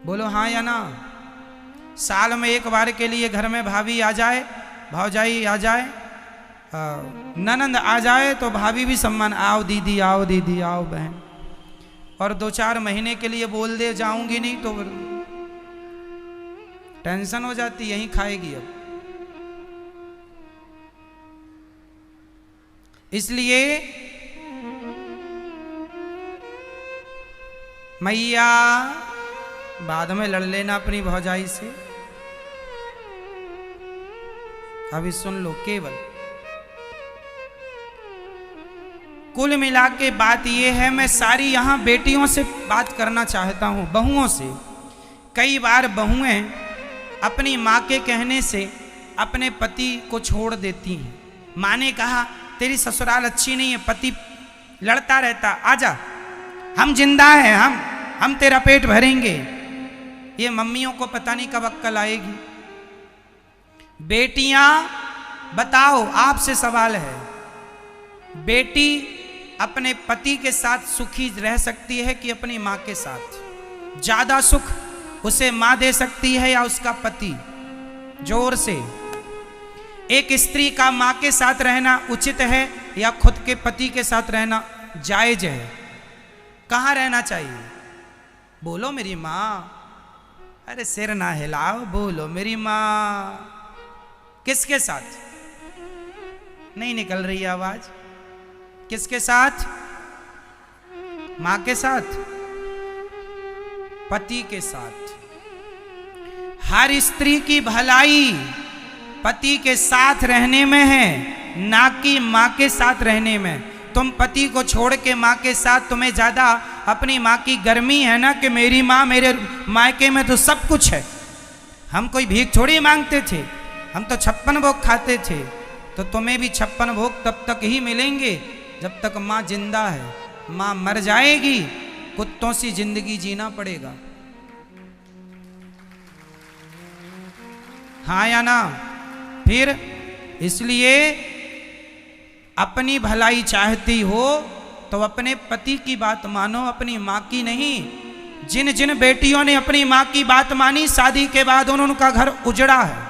बोलो हाँ या ना। साल में एक बार के लिए घर में भाभी आ जाए, भौजाई आ जाए, ननंद आ जाए तो भाभी भी सम्मान, आओ दीदी आओ दीदी आओ बहन। और 2-4 महीने के लिए बोल दे जाऊंगी नहीं तो टेंशन हो जाती, यहीं खाएगी अब। इसलिए मैया बाद में लड़ लेना अपनी भौजाई से, अभी सुन लो। केवल कुल मिला के बात यह है, मैं सारी यहां बेटियों से बात करना चाहता हूं, बहुओं से। कई बार बहुएं अपनी मां के कहने से अपने पति को छोड़ देती हैं। मां ने कहा तेरी ससुराल अच्छी नहीं है, पति लड़ता रहता, आजा हम जिंदा हैं, हम तेरा पेट भरेंगे। ये मम्मियों को पता नहीं कब अक्ल आएगी। बेटियां बताओ, आपसे सवाल है, बेटी अपने पति के साथ सुखी रह सकती है कि अपनी मां के साथ? ज्यादा सुख उसे मां दे सकती है या उसका पति? जोर से। एक स्त्री का मां के साथ रहना उचित है या खुद के पति के साथ रहना जायज है? कहां रहना चाहिए? बोलो मेरी मां। अरे सिर ना हिलाओ, बोलो मेरी मां। किसके साथ? नहीं निकल रही आवाज। किसके साथ? मां के साथ, पति के साथ। हर स्त्री की भलाई पति के साथ रहने में है, ना कि मां के साथ रहने में। तुम पति को छोड़ के मां के साथ, तुम्हें ज्यादा अपनी मां की गर्मी है ना कि मेरी मां, मेरे मायके में तो सब कुछ है, हम कोई भीख थोड़ी मांगते थे, हम तो 56 भोग खाते थे। तो तुम्हें भी 56 भोग तब तक ही मिलेंगे जब तक मां जिंदा है। मां मर जाएगी, कुत्तों सी जिंदगी जीना पड़ेगा। हाँ या ना? फिर इसलिए अपनी भलाई चाहती हो तो अपने पति की बात मानो, अपनी मां की नहीं। जिन जिन बेटियों ने अपनी मां की बात मानी, शादी के बाद उनका घर उजड़ा है।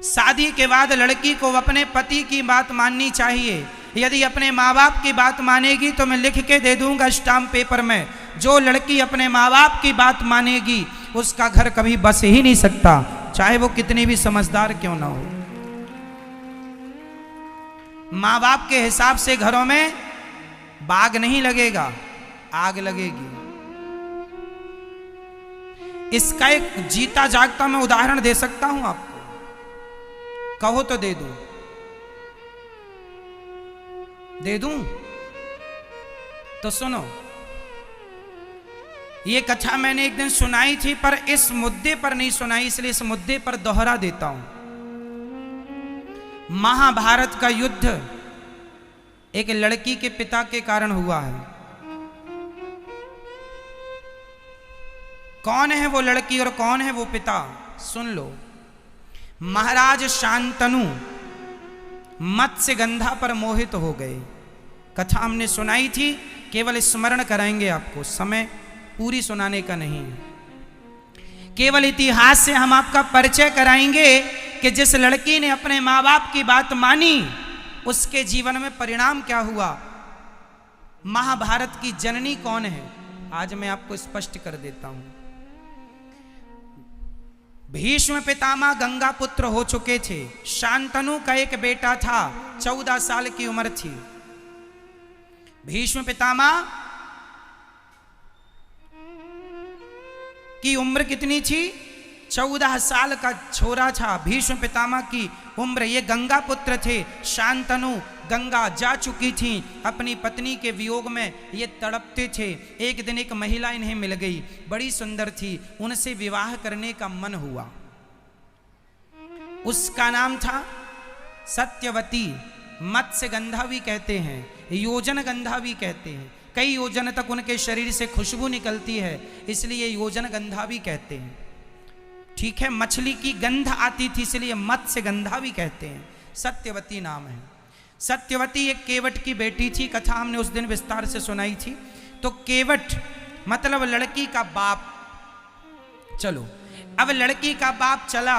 शादी के बाद लड़की को अपने पति की बात माननी चाहिए। यदि अपने माँ बाप की बात मानेगी तो मैं लिख के दे दूंगा स्टाम्प पेपर में, जो लड़की अपने माँ बाप की बात मानेगी उसका घर कभी बस ही नहीं सकता, चाहे वो कितनी भी समझदार क्यों ना हो। माँ बाप के हिसाब से घरों में बाग नहीं लगेगा, आग लगेगी। इसका एक जीता जागता मैं उदाहरण दे सकता हूं आपको, कहो तो दे दूं? दे दूं? तो सुनो, ये कथा मैंने एक दिन सुनाई थी, पर इस मुद्दे पर नहीं सुनाई, इसलिए इस मुद्दे पर दोहरा देता हूं। महाभारत का युद्ध एक लड़की के पिता के कारण हुआ है। कौन है वो लड़की और कौन है वो पिता? सुन लो। महाराज शांतनु मत्स्यगंधा पर मोहित हो गए। कथा हमने सुनाई थी, केवल स्मरण कराएंगे आपको, समय पूरी सुनाने का नहीं है। केवल इतिहास से हम आपका परिचय कराएंगे कि जिस लड़की ने अपने माँ बाप की बात मानी उसके जीवन में परिणाम क्या हुआ। महाभारत की जननी कौन है आज मैं आपको स्पष्ट कर देता हूं। भीष्म पितामह गंगा पुत्र हो चुके थे। शांतनु का एक बेटा था, 14 साल की उम्र थी। भीष्म पितामह की उम्र कितनी थी? 14 साल का छोरा था भीष्म पितामह की उम्र। ये गंगा पुत्र थे। शांतनु गंगा जा चुकी थी, अपनी पत्नी के वियोग में ये तड़पते थे। एक दिन एक महिला इन्हें मिल गई, बड़ी सुंदर थी, उनसे विवाह करने का मन हुआ। उसका नाम था सत्यवती। मत्स्यगंधा भी कहते हैं, योजन गंधा भी कहते हैं। कई योजन तक उनके शरीर से खुशबू निकलती है, इसलिए योजन गंधा भी कहते हैं। ठीक है, मछली की गंध आती थी इसलिए मत्स्यगंधा भी कहते हैं। सत्यवती नाम है। सत्यवती एक केवट की बेटी थी, कथा हमने उस दिन विस्तार से सुनाई थी। तो केवट मतलब लड़की का बाप। चलो अब लड़की का बाप चला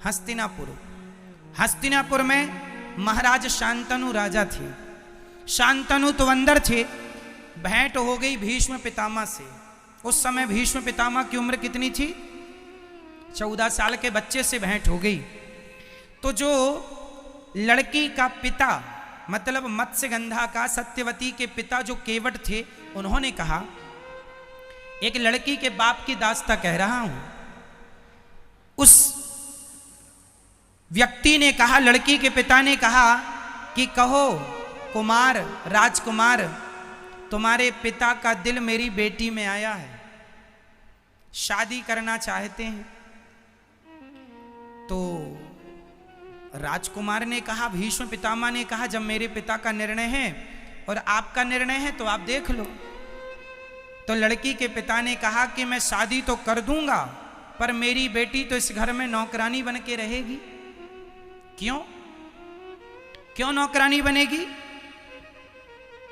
हस्तिनापुर। हस्तिनापुर में महाराज शांतनु राजा थे। शांतनु तो अंदर थे। भेंट हो गई भीष्म पितामह से। उस समय भीष्म पितामह की उम्र कितनी थी? 14 साल के बच्चे से भेंट हो गई। तो जो लड़की का पिता मतलब मत्स्यगंधा का सत्यवती के पिता जो केवट थे, उन्होंने कहा, एक लड़की के बाप की दास्ता कह रहा हूं। उस व्यक्ति ने कहा, लड़की के पिता ने कहा कि कहो कुमार, राजकुमार, तुम्हारे पिता का दिल मेरी बेटी में आया है, शादी करना चाहते हैं। तो राजकुमार ने कहा, भीष्म पितामह ने कहा, जब मेरे पिता का निर्णय है और आपका निर्णय है तो आप देख लो। तो लड़की के पिता ने कहा कि मैं शादी तो कर दूंगा, पर मेरी बेटी तो इस घर में नौकरानी बन के रहेगी। क्यों क्यों नौकरानी बनेगी?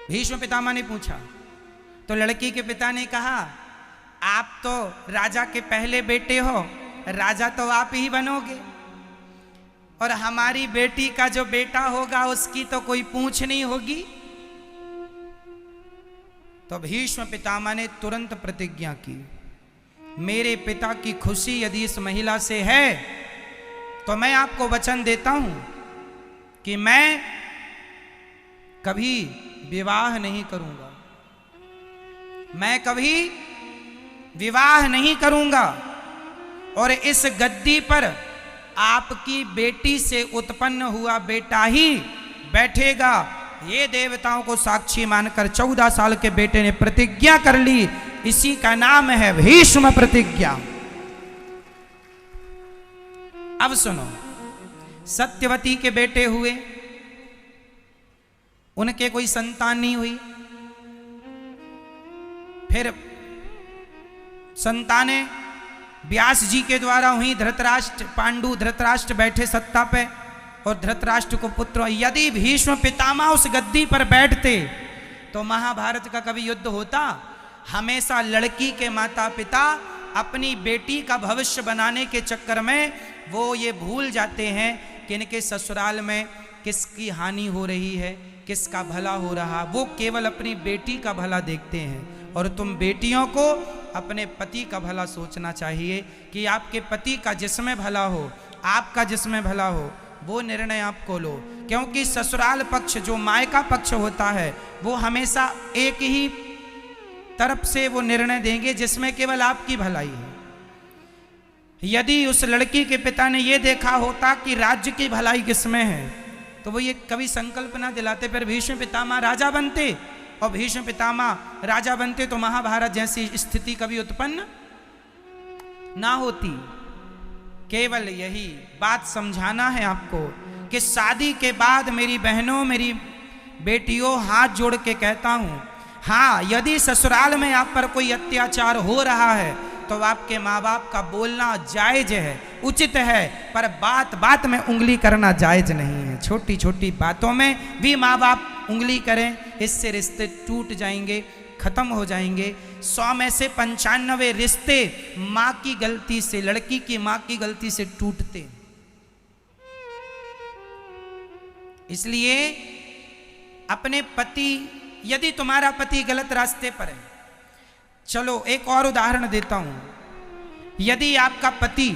भीष्म पितामह ने पूछा। तो लड़की के पिता ने कहा, आप तो राजा के पहले बेटे हो, राजा तो आप ही बनोगे, और हमारी बेटी का जो बेटा होगा उसकी तो कोई पूछ नहीं होगी। तो भीष्म पितामह ने तुरंत प्रतिज्ञा की, मेरे पिता की खुशी यदि इस महिला से है तो मैं आपको वचन देता हूं कि मैं कभी विवाह नहीं करूंगा, मैं कभी विवाह नहीं करूंगा, और इस गद्दी पर आपकी बेटी से उत्पन्न हुआ बेटा ही बैठेगा। ये देवताओं को साक्षी मानकर 14 साल के बेटे ने प्रतिज्ञा कर ली। इसी का नाम है भीष्म प्रतिज्ञा। अब सुनो, सत्यवती के बेटे हुए, उनके कोई संतान नहीं हुई। फिर संतानें व्यास जी के द्वारा हुई। धृतराष्ट्र, पांडु धृतराष्ट्र बैठे सत्ता पे और धृतराष्ट्र को पुत्र। यदि भीष्म पितामह उस गद्दी पर बैठते तो महाभारत का कभी युद्ध होता? हमेशा लड़की के माता पिता अपनी बेटी का भविष्य बनाने के चक्कर में वो ये भूल जाते हैं कि इनके ससुराल में किसकी हानि हो रही है, किसका भला हो रहा। वो केवल अपनी बेटी का भला देखते हैं। और तुम बेटियों को अपने पति का भला सोचना चाहिए कि आपके पति का जिसमें भला हो, आपका जिसमें भला हो, वो निर्णय आपको लो। क्योंकि ससुराल पक्ष जो मायका पक्ष होता है वो हमेशा एक ही तरफ से वो निर्णय देंगे जिसमें केवल आपकी भलाई है। यदि उस लड़की के पिता ने ये देखा होता कि राज्य की भलाई किसमें है तो वो ये कभी संकल्प ना दिलाते, पर भीष्म पितामह राजा बनते, और भीष्म पितामह राजा बनते तो महाभारत जैसी स्थिति कभी उत्पन्न ना होती। केवल यही बात समझाना है आपको कि शादी के बाद मेरी बहनों, मेरी बेटियों, हाथ जोड़ के कहता हूं, हाँ, यदि ससुराल में आप पर कोई अत्याचार हो रहा है तो आपके माँ बाप का बोलना जायज है, उचित है, पर बात बात में उंगली करना जायज नहीं है। छोटी छोटी बातों में भी माँ बाप उंगली करें, इससे रिश्ते टूट जाएंगे, खत्म हो जाएंगे। 100 में से 95 रिश्ते माँ की गलती से, लड़की की माँ की गलती से टूटते। इसलिए अपने पति, यदि तुम्हारा पति गलत रास्ते पर है, चलो एक और उदाहरण देता हूं। यदि आपका पति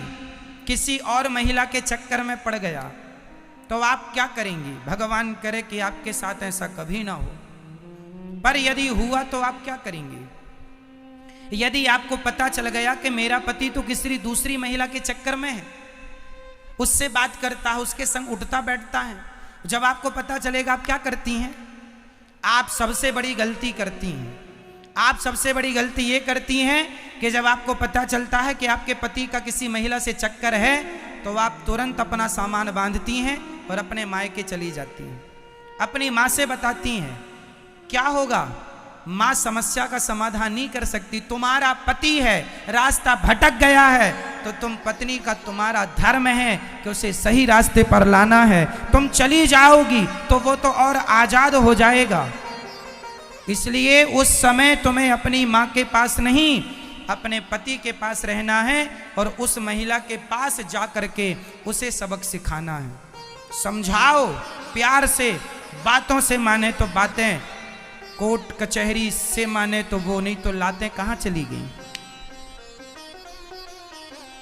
किसी और महिला के चक्कर में पड़ गया तो आप क्या करेंगी? भगवान करे कि आपके साथ ऐसा कभी ना हो, पर यदि हुआ तो आप क्या करेंगे? यदि आपको पता चल गया कि मेरा पति तो किसी दूसरी महिला के चक्कर में है, उससे बात करता है, उसके संग उठता बैठता है, जब आपको पता चलेगा आप क्या करती हैं? आप सबसे बड़ी गलती करती हैं। आप सबसे बड़ी गलती ये करती हैं कि जब आपको पता चलता है कि आपके पति का किसी महिला से चक्कर है तो आप तुरंत अपना सामान बांधती हैं और अपने मायके चली जाती हैं। अपनी माँ से बताती हैं। क्या होगा? माँ समस्या का समाधान नहीं कर सकती। तुम्हारा पति है, रास्ता भटक गया है तो तुम पत्नी का, तुम्हारा धर्म है कि उसे सही रास्ते पर लाना है। तुम चली जाओगी तो वो तो और आजाद हो जाएगा। इसलिए उस समय तुम्हें अपनी माँ के पास नहीं, अपने पति के पास रहना है और उस महिला के पास जा करके उसे सबक सिखाना है। समझाओ प्यार से, बातों से माने तो बातें, कोर्ट कचहरी से माने तो वो, नहीं तो लातें कहाँ चली गई।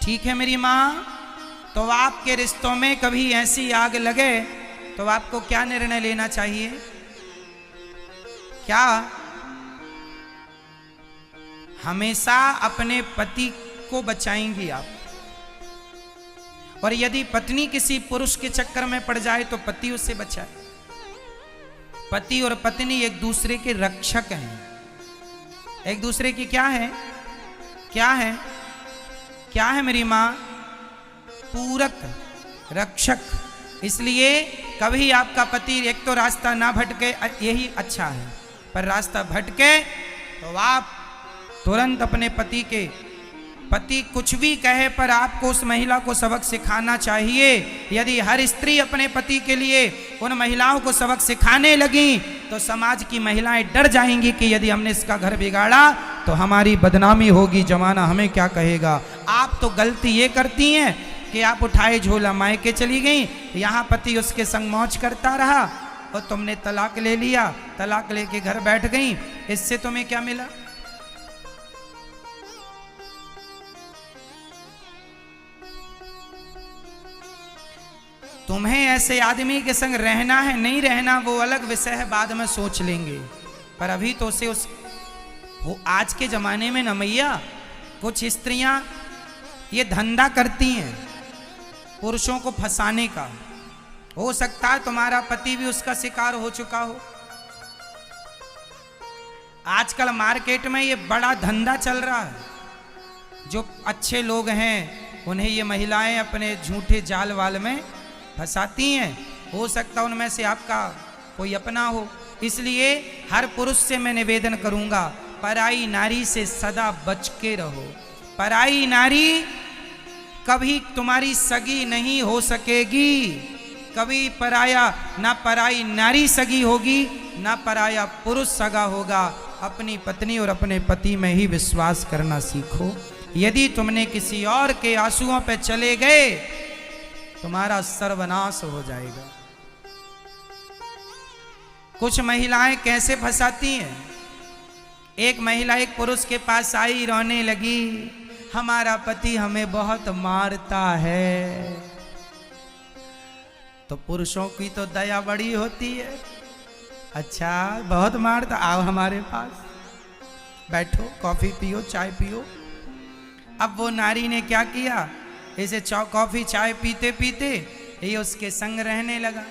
ठीक है मेरी माँ, तो आपके रिश्तों में कभी ऐसी आग लगे तो आपको क्या निर्णय लेना चाहिए? क्या हमेशा अपने पति को बचाएंगी आप, और यदि पत्नी किसी पुरुष के चक्कर में पड़ जाए तो पति उससे बचाए। पति और पत्नी एक दूसरे के रक्षक हैं, एक दूसरे की क्या है, क्या है, क्या है मेरी माँ? पूरक, रक्षक। इसलिए कभी आपका पति एक तो रास्ता ना भटके, यही अच्छा है, पर रास्ता भटके तो आप तुरंत अपने पति कुछ भी कहे पर आपको उस महिला को सबक सिखाना चाहिए। यदि हर स्त्री अपने पति के लिए उन महिलाओं को सबक सिखाने लगी तो समाज की महिलाएं डर जाएंगी कि यदि हमने इसका घर बिगाड़ा तो हमारी बदनामी होगी, जमाना हमें क्या कहेगा। आप तो गलती ये करती हैं कि आप उठाए झोला मायके चली गई, यहाँ पति उसके संग मौज करता रहा और तुमने तलाक ले लिया, तलाक लेके घर बैठ गई। इससे तुम्हें क्या मिला? तुम्हें ऐसे आदमी के संग रहना है नहीं रहना वो अलग विषय है, बाद में सोच लेंगे, पर अभी तो उसे वो आज के जमाने में न मैया कुछ स्त्रियां ये धंधा करती हैं पुरुषों को फंसाने का। हो सकता है तुम्हारा पति भी उसका शिकार हो चुका हो। आजकल मार्केट में ये बड़ा धंधा चल रहा है, जो अच्छे लोग हैं उन्हें ये महिलाएं अपने झूठे जाल वाल में फंसाती हैं। हो सकता उनमें से आपका कोई अपना हो। इसलिए हर पुरुष से मैं निवेदन करूंगा, पराई नारी से सदा बच के रहो। पराई नारी कभी तुम्हारी सगी नहीं हो सकेगी, कभी ना पराई नारी सगी होगी, ना पराया पुरुष सगा होगा। अपनी पत्नी और अपने पति में ही विश्वास करना सीखो। यदि तुमने किसी और के आंसुओं पे चले गए तुम्हारा सर्वनाश हो जाएगा। कुछ महिलाएं कैसे फंसाती हैं? एक महिला एक पुरुष के पास आई, रोने लगी, हमारा पति हमें बहुत मारता है। तो पुरुषों की तो दया बड़ी होती है, अच्छा बहुत मारता, आओ हमारे पास बैठो, कॉफी पियो, चाय पियो। अब वो नारी ने क्या किया, इसे कॉफी चाय पीते पीते ये उसके संग रहने लगा।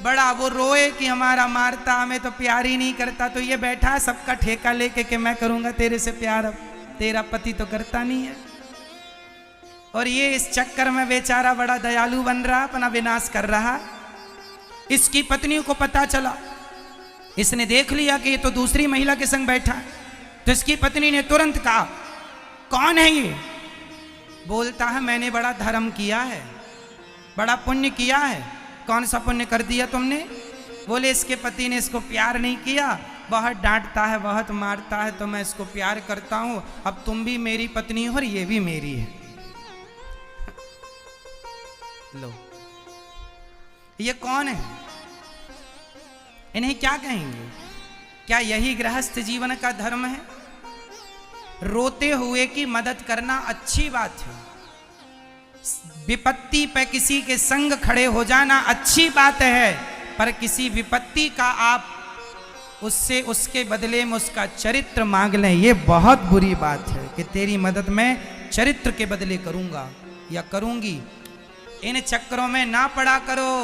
बड़ा वो रोए कि हमारा मारता, हमें तो प्यार ही नहीं करता। तो ये बैठा सबका ठेका लेके कि मैं करूंगा तेरे से प्यार, अब तेरा पति तो करता नहीं है। और ये इस चक्कर में बेचारा बड़ा दयालु बन रहा, अपना विनाश कर रहा। इसकी पत्नी को पता चला, इसने देख लिया कि ये तो दूसरी महिला के संग बैठा है। तो इसकी पत्नी ने तुरंत कहा, कौन है ये? बोलता है मैंने बड़ा धर्म किया है, बड़ा पुण्य किया है। कौन सा पुण्य कर दिया तुमने? बोले इसके पति ने इसको प्यार नहीं किया, बहुत डांटता है, बहुत मारता है, तो मैं इसको प्यार करता हूं। अब तुम भी मेरी पत्नी हो और ये भी मेरी है। लो, ये कौन है? इन्हें क्या कहेंगे? क्या यही गृहस्थ जीवन का धर्म है? रोते हुए की मदद करना अच्छी बात है, विपत्ति पे किसी के संग खड़े हो जाना अच्छी बात है, पर किसी विपत्ति का आप उससे उसके बदले में उसका चरित्र मांग लें, ये बहुत बुरी बात है कि तेरी मदद मैं चरित्र के बदले करूंगा या करूंगी। इन चक्करों में ना पड़ा करो।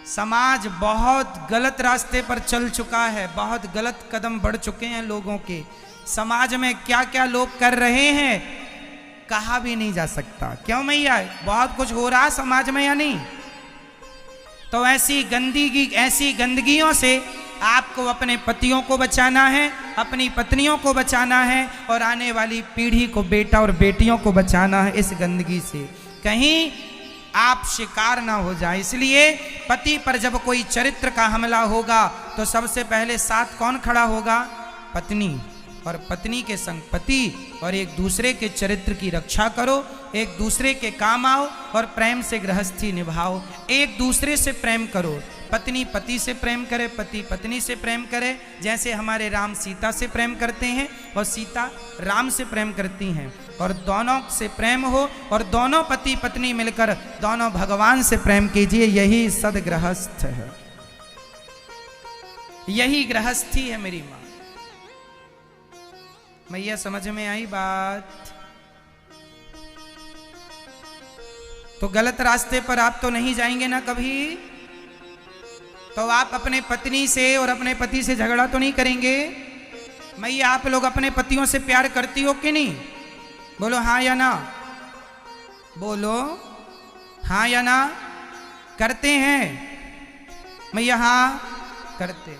समाज बहुत गलत रास्ते पर चल चुका है, बहुत गलत कदम बढ़ चुके हैं लोगों के। समाज में क्या क्या लोग कर रहे हैं कहा भी नहीं जा सकता। क्यों मैया, बहुत कुछ हो रहा समाज में या नहीं? तो ऐसी गंदगियों से आपको अपने पतियों को बचाना है, अपनी पत्नियों को बचाना है, और आने वाली पीढ़ी को, बेटा और बेटियों को बचाना है इस गंदगी से। कहीं आप शिकार ना हो जाए। इसलिए पति पर जब कोई चरित्र का हमला होगा तो सबसे पहले साथ कौन खड़ा होगा? पत्नी। और पत्नी के संग पति, और एक दूसरे के चरित्र की रक्षा करो, एक दूसरे के काम आओ और प्रेम से गृहस्थी निभाओ। एक दूसरे से प्रेम करो, पत्नी पति से प्रेम करे, पति पत्नी से प्रेम करे। जैसे हमारे राम सीता से प्रेम करते हैं और सीता राम से प्रेम करती हैं, और दोनों से प्रेम हो और दोनों पति पत्नी मिलकर दोनों भगवान से प्रेम कीजिए। यही सदगृहस्थ है, यही गृहस्थी है मेरी माँ। मैया समझ में आई बात? तो गलत रास्ते पर आप तो नहीं जाएंगे ना कभी? तो आप अपने पत्नी से और अपने पति से झगड़ा तो नहीं करेंगे? मैया आप लोग अपने पतियों से प्यार करती हो कि नहीं? बोलो हाँ या ना, बोलो हाँ या ना। करते हैं मैया? हाँ करते।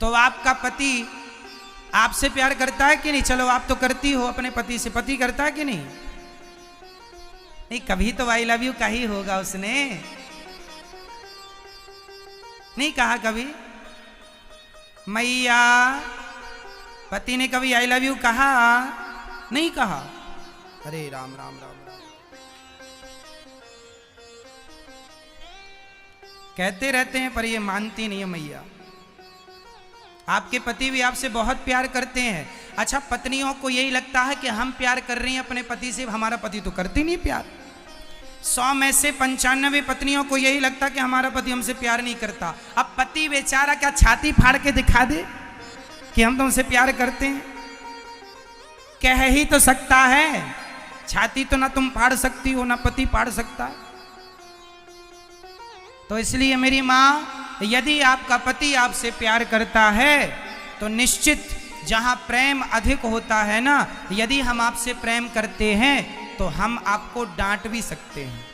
तो आपका पति आपसे प्यार करता है कि नहीं? चलो आप तो करती हो अपने पति से, पति करता है कि नहीं? नहीं, कभी तो आई लव यू का ही होगा उसने, नहीं कहा कभी? मैया पति ने कभी आई लव यू कहा? नहीं कहा। अरे राम राम राम राम। कहते रहते हैं पर ये मानती नहीं है मैया। आपके पति भी आपसे बहुत प्यार करते हैं। अच्छा, पत्नियों को यही लगता है कि हम प्यार कर रहे हैं अपने पति से, हमारा पति तो करती नहीं प्यार। 100 में से 95 पत्नियों को यही लगता कि हमारा पति हमसे प्यार नहीं करता। अब पति बेचारा क्या छाती फाड़ के दिखा दे कि हम तुमसे प्यार करते हैं? कह ही तो सकता है, छाती तो ना तुम फाड़ सकती हो ना पति फाड़ सकता। तो इसलिए मेरी माँ, यदि आपका पति आपसे प्यार करता है तो निश्चित जहां प्रेम अधिक होता है ना, यदि हम आपसे प्रेम करते हैं तो हम आपको डांट भी सकते हैं।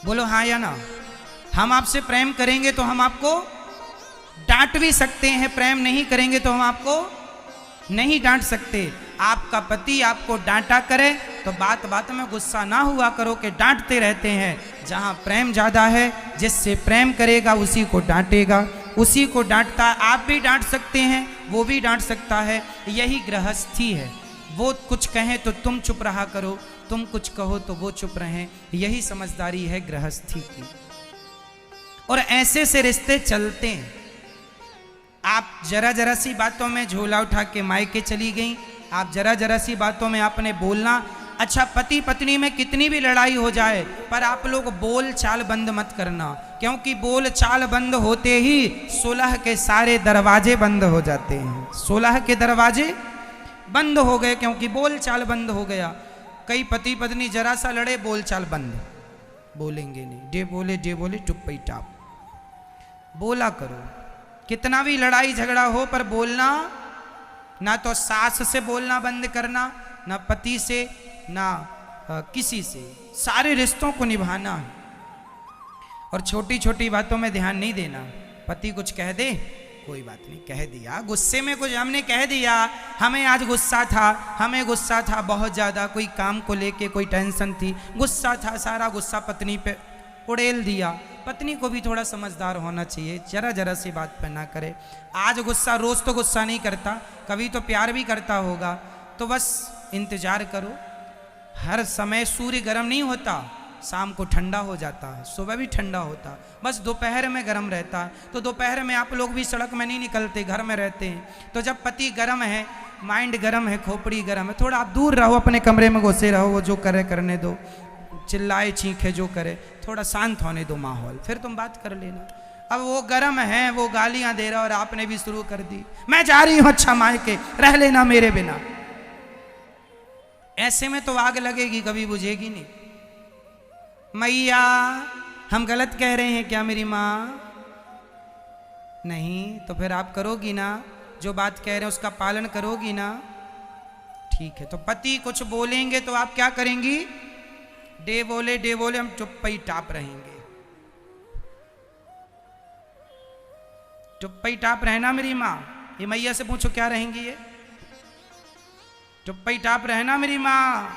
बोलो हाँ या ना। हम आपसे प्रेम करेंगे तो हम आपको डांट भी सकते हैं, प्रेम नहीं करेंगे तो हम आपको नहीं डांट सकते। आपका पति आपको डांटा करे तो बात बात में गुस्सा ना हुआ करो कि डांटते रहते हैं। जहां प्रेम ज्यादा है, जिससे प्रेम करेगा उसी को डांटेगा, उसी को डांटता। आप भी डांट सकते हैं, वो भी डांट सकता है। यही गृहस्थी है। वो कुछ कहें तो तुम चुप रहा करो, तुम कुछ कहो तो वो चुप रहें। यही समझदारी है गृहस्थी की। और ऐसे से रिश्ते चलते हैं। आप जरा जरा सी बातों में झोला उठा के मायके चली गई, आप जरा जरा सी बातों में आपने बोलना। अच्छा, पति पत्नी में कितनी भी लड़ाई हो जाए पर आप लोग बोल चाल बंद मत करना, क्योंकि बोल चाल बंद होते ही सुलह के सारे दरवाजे बंद हो जाते हैं। सुलह के दरवाजे बंद हो गए क्योंकि बोल चाल बंद हो गया। कई पति पत्नी जरा सा लड़े, बोल चाल बंद, बोलेंगे नहीं, डे बोले चुप टाप। बोला करो, कितना भी लड़ाई झगड़ा हो पर बोलना। ना तो सास से बोलना बंद करना, ना पति से, ना किसी से। सारे रिश्तों को निभाना है और छोटी छोटी बातों में ध्यान नहीं देना। पति कुछ कह दे, कोई बात नहीं, कह दिया, गुस्से में कुछ हमने कह दिया, हमें आज गुस्सा था बहुत ज़्यादा, कोई काम को लेके कोई टेंशन थी, गुस्सा था, सारा गुस्सा पत्नी पे उड़ेल दिया। पत्नी को भी थोड़ा समझदार होना चाहिए, जरा जरा सी बात पे ना करे। आज गुस्सा, रोज तो गुस्सा नहीं करता, कभी तो प्यार भी करता होगा। तो बस इंतजार करो। हर समय सूर्य गर्म नहीं होता, शाम को ठंडा हो जाता है, सुबह भी ठंडा होता, बस दोपहर में गर्म रहता है। तो दोपहर में आप लोग भी सड़क में नहीं निकलते, घर में रहते हैं। तो जब पति गर्म है, माइंड गर्म है, खोपड़ी गर्म है, थोड़ा आप दूर रहो, अपने कमरे में घुसे रहो, वो जो करे करने दो, चिल्लाए चीखे जो करे, थोड़ा शांत होने दो माहौल, फिर तुम बात कर लेना। अब वो गर्म है, वो गालियां दे रहा और आपने भी शुरू कर दी, मैं जा रही हूं अच्छा मायके, रह लेना मेरे बिना। ऐसे में तो आग लगेगी, कभी बुझेगी नहीं। मैया हम गलत कह रहे हैं क्या मेरी माँ? नहीं, तो फिर आप करोगी ना, जो बात कह रहे हैं उसका पालन करोगी ना? ठीक है। तो पति कुछ बोलेंगे तो आप क्या करेंगी? डे बोले हम चुप ही टाप रहेंगे। चुप ही टाप रहना मेरी माँ। ये मैया से पूछो क्या रहेंगी ये? चुप ही टाप रहना मेरी माँ।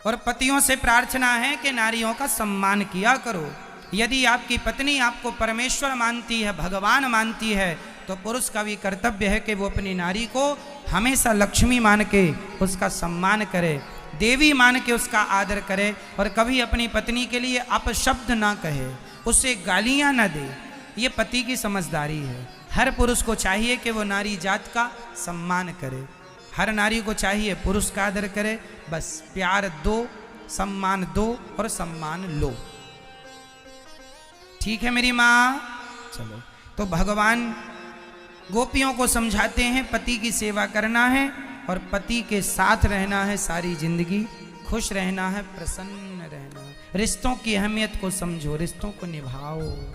और पतियों से प्रार्थना है कि नारियों का सम्मान किया करो। यदि आपकी पत्नी आपको परमेश्वर मानती है, भगवान मानती है, तो पुरुष का भी कर्तव्य है कि वो अपनी नारी को हमेशा लक्ष्मी मान के उसका सम्मान करे, देवी मान के उसका आदर करे, और कभी अपनी पत्नी के लिए अपशब्द ना कहे, उसे गालियां ना दे। ये पति की समझदारी है। हर पुरुष को चाहिए कि वो नारी जात का सम्मान करे। हर नारी को चाहिए पुरुष का आदर करे। बस प्यार दो, सम्मान दो और सम्मान लो। ठीक है मेरी माँ? चलो, तो भगवान गोपियों को समझाते हैं पति की सेवा करना है और पति के साथ रहना है सारी जिंदगी, खुश रहना है, प्रसन्न रहना है। रिश्तों की अहमियत को समझो, रिश्तों को निभाओ।